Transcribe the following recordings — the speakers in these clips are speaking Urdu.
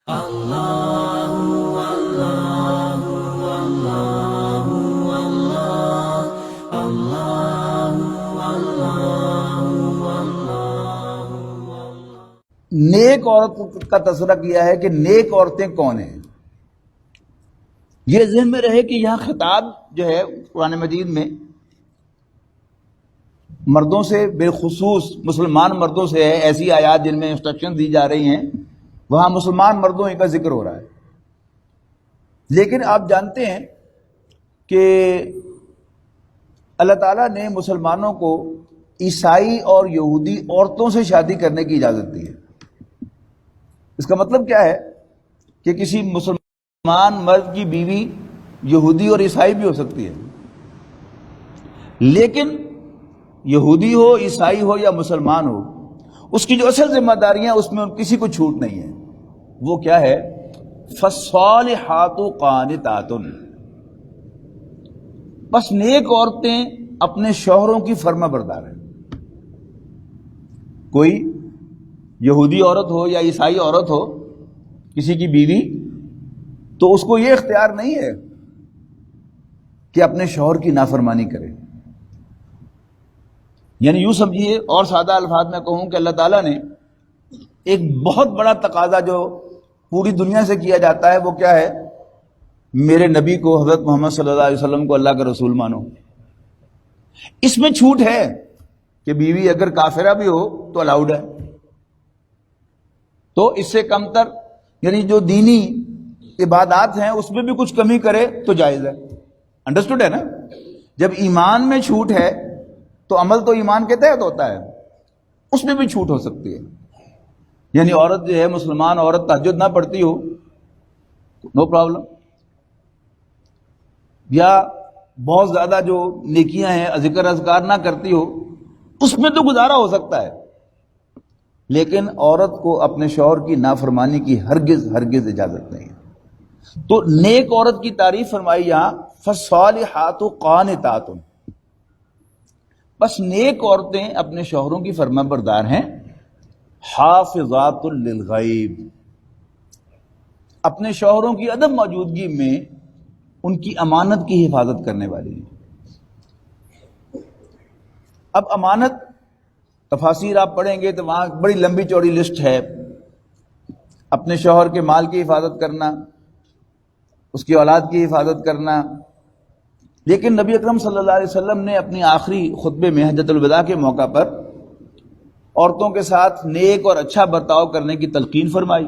نیک عورت کا تذکرہ کیا ہے کہ نیک عورتیں کون ہیں. یہ ذہن میں رہے کہ یہاں خطاب جو ہے قرآن مجید میں مردوں سے، بالخصوص مسلمان مردوں سے ہے. ایسی آیات جن میں انسٹرکشن دی جا رہی ہیں وہاں مسلمان مردوں ہی کا ذکر ہو رہا ہے. لیکن آپ جانتے ہیں کہ اللہ تعالیٰ نے مسلمانوں کو عیسائی اور یہودی عورتوں سے شادی کرنے کی اجازت دی ہے. اس کا مطلب کیا ہے کہ کسی مسلمان مرد کی بیوی یہودی اور عیسائی بھی ہو سکتی ہے، لیکن یہودی ہو، عیسائی ہو یا مسلمان ہو، اس کی جو اصل ذمہ داریاں اس میں کسی کو چھوٹ نہیں ہے. وہ کیا ہے؟ فالصالحات قانتات، بس نیک عورتیں اپنے شوہروں کی فرما بردار ہیں. کوئی یہودی عورت ہو یا عیسائی عورت ہو کسی کی بیوی، تو اس کو یہ اختیار نہیں ہے کہ اپنے شوہر کی نافرمانی کرے. یعنی یوں سمجھیے، اور سادہ الفاظ میں کہوں کہ اللہ تعالیٰ نے ایک بہت بڑا تقاضا جو پوری دنیا سے کیا جاتا ہے وہ کیا ہے؟ میرے نبی کو، حضرت محمد صلی اللہ علیہ وسلم کو اللہ کا رسول مانو. اس میں چھوٹ ہے کہ بیوی اگر کافرہ بھی ہو تو الاؤڈ ہے. تو اس سے کم تر یعنی جو دینی عبادات ہیں اس میں بھی کچھ کمی کرے تو جائز ہے. انڈرسٹوڈ ہے نا؟ جب ایمان میں چھوٹ ہے تو عمل تو ایمان کے تحت ہوتا ہے، اس میں بھی چھوٹ ہو سکتی ہے. یعنی عورت جو ہے، مسلمان عورت تہجد نہ پڑھتی ہو، نو پرابلم، یا بہت زیادہ جو نیکیاں ہیں ذکر اذکار نہ کرتی ہو، اس میں تو گزارا ہو سکتا ہے. لیکن عورت کو اپنے شوہر کی نافرمانی کی ہرگز اجازت نہیں ہے. تو نیک عورت کی تعریف فرمائی یہاں فالصالحات قانتات، بس نیک عورتیں اپنے شوہروں کی فرما بردار ہیں. حافظات للغیب، اپنے شوہروں کی عدم موجودگی میں ان کی امانت کی حفاظت کرنے والی ہیں. اب امانت تفاسیر آپ پڑھیں گے تو وہاں بڑی لمبی چوڑی لسٹ ہے. اپنے شوہر کے مال کی حفاظت کرنا، اس کی اولاد کی حفاظت کرنا. لیکن نبی اکرم صلی اللہ علیہ وسلم نے اپنی آخری خطبے میں حجۃ الوداع کے موقع پر عورتوں کے ساتھ نیک اور اچھا برتاؤ کرنے کی تلقین فرمائی،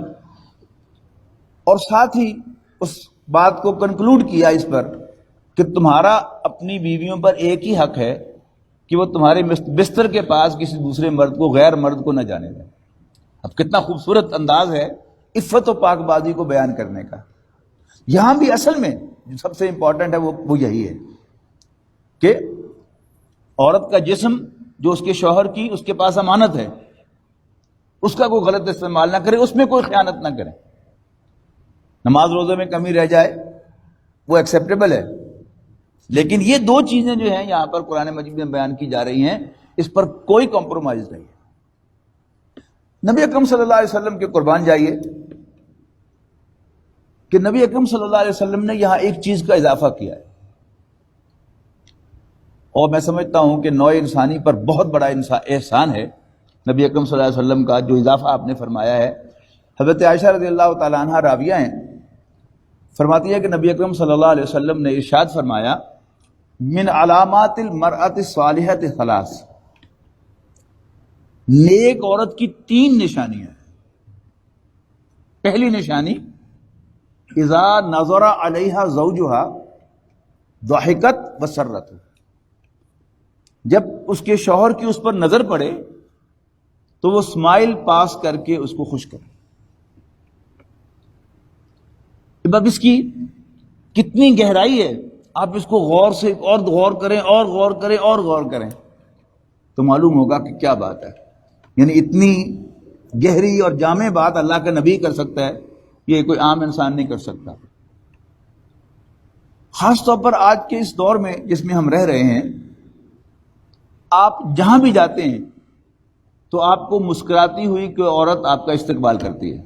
اور ساتھ ہی اس بات کو کنکلوڈ کیا اس پر کہ تمہارا اپنی بیویوں پر ایک ہی حق ہے کہ وہ تمہارے بستر کے پاس کسی دوسرے مرد کو، غیر مرد کو نہ جانے دیں. اب کتنا خوبصورت انداز ہے عفت و پاک بازی کو بیان کرنے کا. یہاں بھی اصل میں جو سب سے امپورٹنٹ ہے وہ یہی ہے کہ عورت کا جسم جو اس کے شوہر کی اس کے پاس امانت ہے، اس کا کوئی غلط استعمال نہ کرے، اس میں کوئی خیانت نہ کرے. نماز روزے میں کمی رہ جائے وہ ایکسیپٹیبل ہے، لیکن یہ دو چیزیں جو ہیں یہاں پر قرآن مجید میں بیان کی جا رہی ہیں، اس پر کوئی کمپرومائز نہیں ہے. نبی اکرم صلی اللہ علیہ وسلم کے قربان جائیے کہ نبی اکرم صلی اللہ علیہ وسلم نے یہاں ایک چیز کا اضافہ کیا ہے، اور میں سمجھتا ہوں کہ نوع انسانی پر بہت بڑا احسان ہے نبی اکرم صلی اللہ علیہ وسلم کا جو اضافہ آپ نے فرمایا ہے. حضرت عائشہ رضی اللہ تعالیٰ عنہ راویہ ہیں، فرماتی ہے کہ نبی اکرم صلی اللہ علیہ وسلم نے ارشاد فرمایا من علامات المرأۃ الصالحۃ ثلاث، نیک عورت کی 3 نشانیاں ہیں. پہلی نشانی اذا نظر علیہا زوجہا ضحکت وسرت، جب اس کے شوہر کی اس پر نظر پڑے تو وہ اسمائل پاس کر کے اس کو خوش کرے. اب اس کی کتنی گہرائی ہے، آپ اس کو غور سے اور غور کریں اور غور کریں اور غور کریں تو معلوم ہوگا کہ کیا بات ہے. یعنی اتنی گہری اور جامع بات اللہ کا نبی کر سکتا ہے، یہ کوئی عام انسان نہیں کر سکتا. خاص طور پر آج کے اس دور میں جس میں ہم رہ رہے ہیں، آپ جہاں بھی جاتے ہیں تو آپ کو مسکراتی ہوئی کوئی عورت آپ کا استقبال کرتی ہے.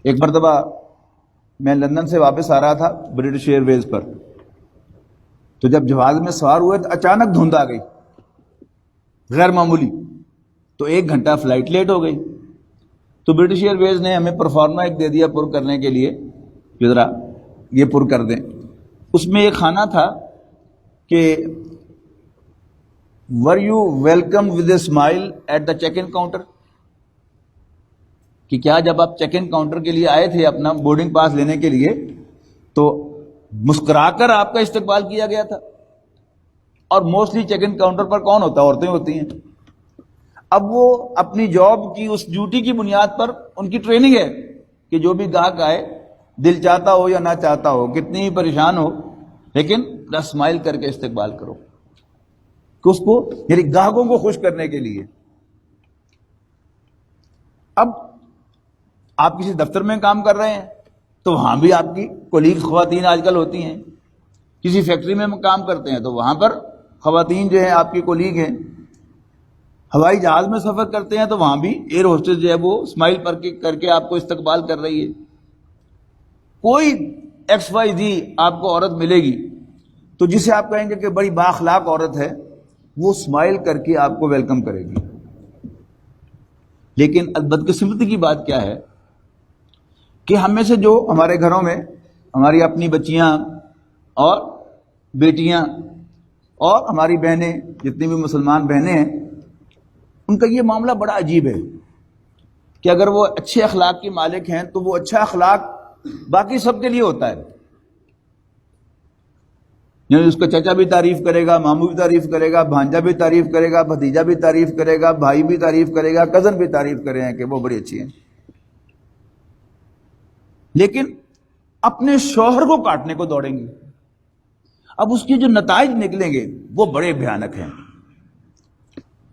ایک مرتبہ میں لندن سے واپس آ رہا تھا برٹش ایئر ویز پر، تو جب جہاز میں سوار ہوئے تو اچانک دھند آ گئی غیر معمولی، تو 1 گھنٹہ فلائٹ لیٹ ہو گئی. تو برٹش ایئر ویز نے ہمیں پرفارما ایک دے دیا پر کرنے کے لیے کہ ذرا یہ پر کر دیں. اس میں ایک کھانا تھا کہ were you welcome with a smile at the check in counter, کہ کیا جب آپ چیک ان کاؤنٹر کے لیے آئے تھے اپنا بورڈنگ پاس لینے کے لیے تو مسکرا کر آپ کا استقبال کیا گیا تھا. اور موسٹلی چیک ان کاؤنٹر پر کون ہوتا ہے؟ عورتیں ہوتی ہیں. اب وہ اپنی جاب کی اس ڈیوٹی کی بنیاد پر ان کی ٹریننگ ہے کہ جو بھی گاہک آئے، دل چاہتا ہو یا نہ چاہتا ہو، کتنی ہی پریشان ہو، لیکن اسمائل کر کے استقبال کرو، کہ اس کو یعنی گاہکوں کو خوش کرنے کے لیے. اب آپ کسی دفتر میں کام کر رہے ہیں تو وہاں بھی آپ کی کولیگ خواتین آج کل ہوتی ہیں. کسی فیکٹری میں کام کرتے ہیں تو وہاں پر خواتین جو ہیں آپ کی کولیگ ہیں. ہوائی جہاز میں سفر کرتے ہیں تو وہاں بھی ایئر ہوسٹس جو ہے وہ اسمائل کر کے آپ کو استقبال کر رہی ہے. کوئی ایکس وائی زی آپ کو عورت ملے گی تو جسے آپ کہیں گے کہ بڑی بااخلاق عورت ہے، وہ اسمائل کر کے آپ کو ویلکم کرے گی. لیکن بدقسمتی کی بات کیا ہے کہ ہم میں سے جو ہمارے گھروں میں ہماری اپنی بچیاں اور بیٹیاں اور ہماری بہنیں، جتنی بھی مسلمان بہنیں ہیں، ان کا یہ معاملہ بڑا عجیب ہے کہ اگر وہ اچھے اخلاق کی مالک ہیں تو وہ اچھا اخلاق باقی سب کے لیے ہوتا ہے. یعنی اس کا چچا بھی تعریف کرے گا، ماموں بھی تعریف کرے گا، بھانجا بھی تعریف کرے گا، بھتیجا بھی تعریف کرے گا، بھائی بھی تعریف کرے گا، کزن بھی تعریف کرے ہیں کہ وہ بڑی اچھی ہیں. لیکن اپنے شوہر کو کاٹنے کو دوڑیں گے. اب اس کے جو نتائج نکلیں گے وہ بڑے بھیانک ہیں.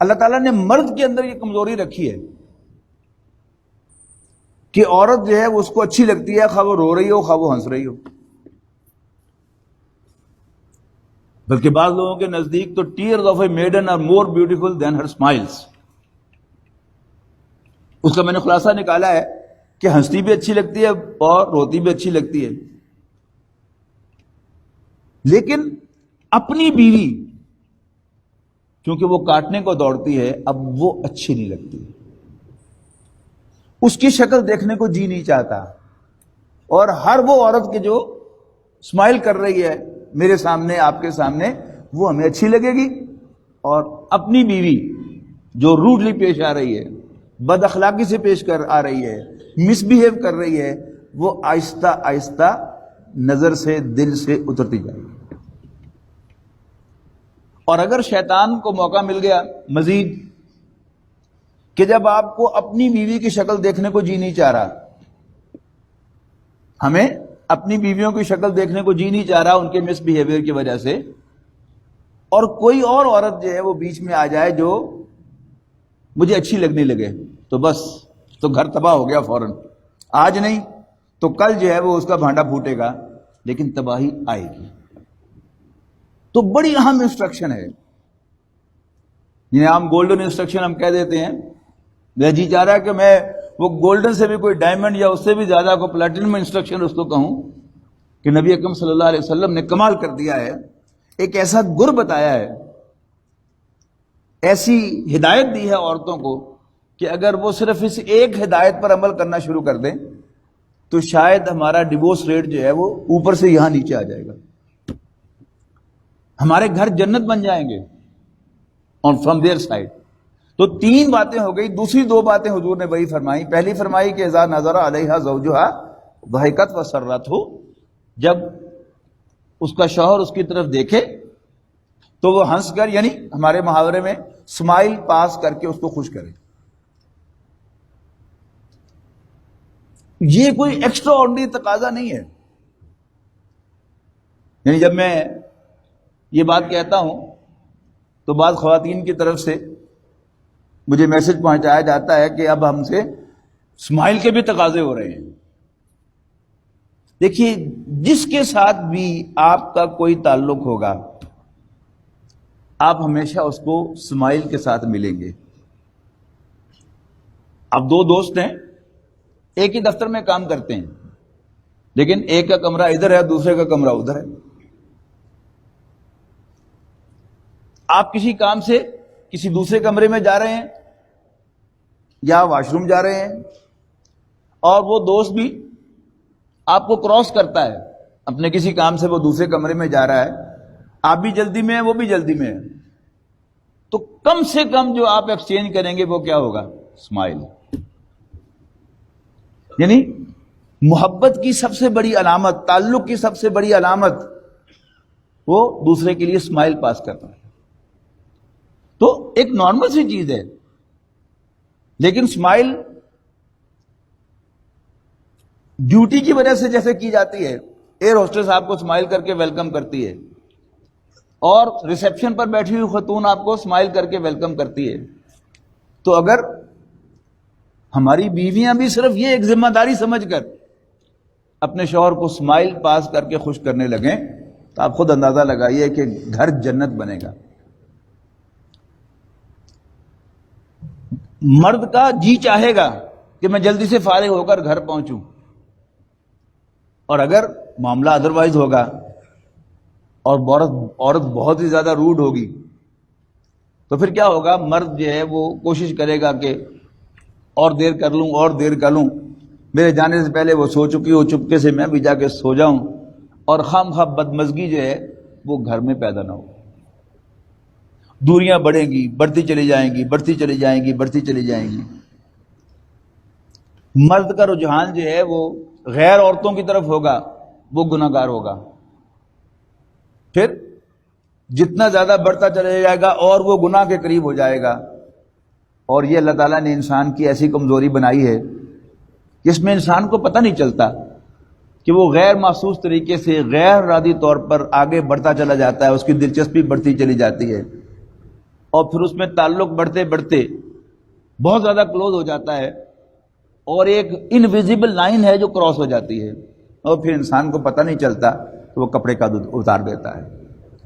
اللہ تعالیٰ نے مرد کے اندر یہ کمزوری رکھی ہے کہ عورت جو ہے وہ اس کو اچھی لگتی ہے، خواہ وہ رو رہی ہو خواہ وہ ہنس رہی ہو. بلکہ بعض لوگوں کے نزدیک تو tears of a maiden are more beautiful than her smiles. اس کا میں نے خلاصہ نکالا ہے کہ ہنستی بھی اچھی لگتی ہے اور روتی بھی اچھی لگتی ہے، لیکن اپنی بیوی کیونکہ وہ کاٹنے کو دوڑتی ہے اب وہ اچھی نہیں لگتی. اس کی شکل دیکھنے کو جی نہیں چاہتا. اور ہر وہ عورت کے جو اسمائل کر رہی ہے میرے سامنے، آپ کے سامنے، وہ ہمیں اچھی لگے گی. اور اپنی بیوی جو روڈلی پیش آ رہی ہے، بد اخلاقی سے پیش کر آ رہی ہے، مس بہیو کر رہی ہے، وہ آہستہ آہستہ نظر سے، دل سے اترتی جائے گی. اور اگر شیطان کو موقع مل گیا مزید کہ جب آپ کو اپنی بیوی کی شکل دیکھنے کو جی نہیں چاہ رہا، ہمیں اپنی بیویوں کی شکل دیکھنے کو جی نہیں چاہ رہا ان کے مس بیہیویئر کی وجہ سے، اور کوئی اور عورت جو ہے وہ بیچ میں آ جائے جو مجھے اچھی لگنے لگے، تو بس تو گھر تباہ ہو گیا فوراً. آج نہیں تو کل جو ہے وہ اس کا بھانڈا پھوٹے گا، لیکن تباہی آئے گی. تو بڑی اہم انسٹرکشن ہے جنہیں ہم گولڈن انسٹرکشن ہم کہہ دیتے ہیں. میرا جی چاہ رہا ہے کہ میں وہ گولڈن سے بھی کوئی ڈائمنڈ یا اس سے بھی زیادہ کو پلیٹینم انسٹرکشن اس کو کہوں کہ نبی اکرم صلی اللہ علیہ وسلم نے کمال کر دیا ہے. ایک ایسا گر بتایا ہے، ایسی ہدایت دی ہے عورتوں کو کہ اگر وہ صرف اس ایک ہدایت پر عمل کرنا شروع کر دیں تو شاید ہمارا ڈیوورس ریٹ جو ہے وہ اوپر سے یہاں نیچے آ جائے گا. ہمارے گھر جنت بن جائیں گے اور فرام دیئر سائڈ. تو 3 باتیں ہو گئی. دوسری 2 باتیں حضور نے وہی فرمائی. پہلی فرمائی کہ اذا نظر علیہا زوجہا ضحکت وسرت ہو، جب اس کا شوہر اس کی طرف دیکھے تو وہ ہنس کر، یعنی ہمارے محاورے میں اسمائل پاس کر کے اس کو خوش کرے. یہ کوئی ایکسٹرا آرڈنری تقاضا نہیں ہے. یعنی جب میں یہ بات کہتا ہوں تو بعض خواتین کی طرف سے مجھے میسج پہنچایا جاتا ہے کہ اب ہم سے اسمائل کے بھی تقاضے ہو رہے ہیں. دیکھیے، جس کے ساتھ بھی آپ کا کوئی تعلق ہوگا آپ ہمیشہ اس کو اسمائل کے ساتھ ملیں گے. اب 2 دوست ہیں، ایک ہی دفتر میں کام کرتے ہیں، لیکن ایک کا کمرہ ادھر ہے، دوسرے کا کمرہ ادھر ہے. آپ کسی کام سے کسی دوسرے کمرے میں جا رہے ہیں یا واش روم جا رہے ہیں، اور وہ دوست بھی آپ کو کراس کرتا ہے، اپنے کسی کام سے وہ دوسرے کمرے میں جا رہا ہے، آپ بھی جلدی میں ہیں، وہ بھی جلدی میں ہے، تو کم سے کم جو آپ ایکسچینج کریں گے وہ کیا ہوگا؟ اسمائل. یعنی محبت کی سب سے بڑی علامت، تعلق کی سب سے بڑی علامت وہ دوسرے کے لیے اسمائل پاس کرنا ہے. تو ایک نارمل سی چیز ہے، لیکن اسمائل ڈیوٹی کی وجہ سے جیسے کی جاتی ہے، ایئر ہوسٹس آپ کو اسمائل کر کے ویلکم کرتی ہے، اور ریسیپشن پر بیٹھی ہوئی خاتون آپ کو اسمائل کر کے ویلکم کرتی ہے. تو اگر ہماری بیویاں بھی صرف یہ ایک ذمہ داری سمجھ کر اپنے شوہر کو اسمائل پاس کر کے خوش کرنے لگیں تو آپ خود اندازہ لگائیے کہ گھر جنت بنے گا. مرد کا جی چاہے گا کہ میں جلدی سے فارغ ہو کر گھر پہنچوں، اور اگر معاملہ ادروائز ہوگا اور عورت بہت ہی زیادہ روڈ ہوگی تو پھر کیا ہوگا؟ مرد جو ہے وہ کوشش کرے گا کہ اور دیر کر لوں، اور دیر کر لوں، میرے جانے سے پہلے وہ سو چکی ہو، چپکے سے میں بھی جا کے سو جاؤں، اور خام خواہ بدمزگی جو ہے وہ گھر میں پیدا نہ ہو. دوریاں بڑھیں گی، بڑھتی چلی جائیں گی، بڑھتی چلی جائیں گی، بڑھتی چلی جائیں گی. مرد کا رجحان جو ہے وہ غیر عورتوں کی طرف ہوگا، وہ گناہ گار ہوگا. پھر جتنا زیادہ بڑھتا چلے جائے گا اور وہ گناہ کے قریب ہو جائے گا. اور یہ اللہ تعالیٰ نے انسان کی ایسی کمزوری بنائی ہے کہ اس میں انسان کو پتہ نہیں چلتا کہ وہ غیر محسوس طریقے سے غیر ارادی طور پر آگے بڑھتا چلا جاتا ہے، اس کی دلچسپی بڑھتی چلی جاتی ہے، اور پھر اس میں تعلق بڑھتے بڑھتے بہت زیادہ کلوز ہو جاتا ہے، اور ایک انویزیبل لائن ہے جو کراس ہو جاتی ہے، اور پھر انسان کو پتہ نہیں چلتا کہ وہ کپڑے کا اتار دیتا ہے.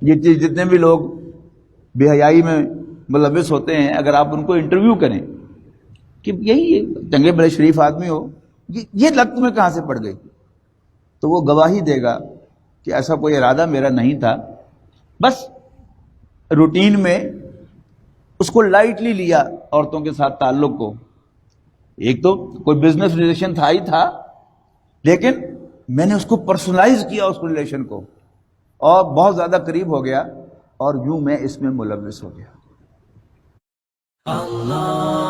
یہ چیز جتنے بھی لوگ بے حیائی میں ملوث ہوتے ہیں، اگر آپ ان کو انٹرویو کریں کہ یہی چنگے بڑے شریف آدمی ہو، یہ لت میں کہاں سے پڑ گئی، تو وہ گواہی دے گا کہ ایسا کوئی ارادہ میرا نہیں تھا، بس روٹین میں اس کو لائٹلی لیا عورتوں کے ساتھ تعلق کو. ایک تو کوئی بزنس ریلیشن تھا ہی تھا، لیکن میں نے اس کو پرسنلائز کیا اس ریلیشن کو، اور بہت زیادہ قریب ہو گیا، اور یوں میں اس میں ملوث ہو گیا. اللہ